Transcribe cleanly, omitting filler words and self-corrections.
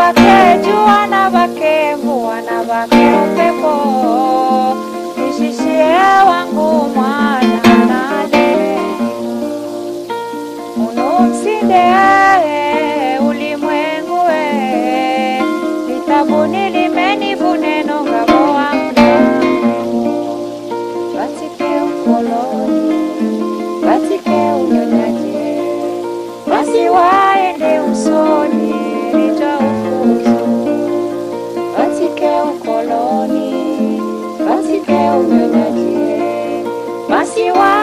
wake jua na wake mvua na wake upepo, nishishie wangu mwana nale. Unumsinde ulimwengu litabuni limenivu neno ngabo wangu. Batike ukoloni, batike unyonyaji, basi waende usoni nitaufuzu. Batike ukoloni, batike unyonyaji, basi waende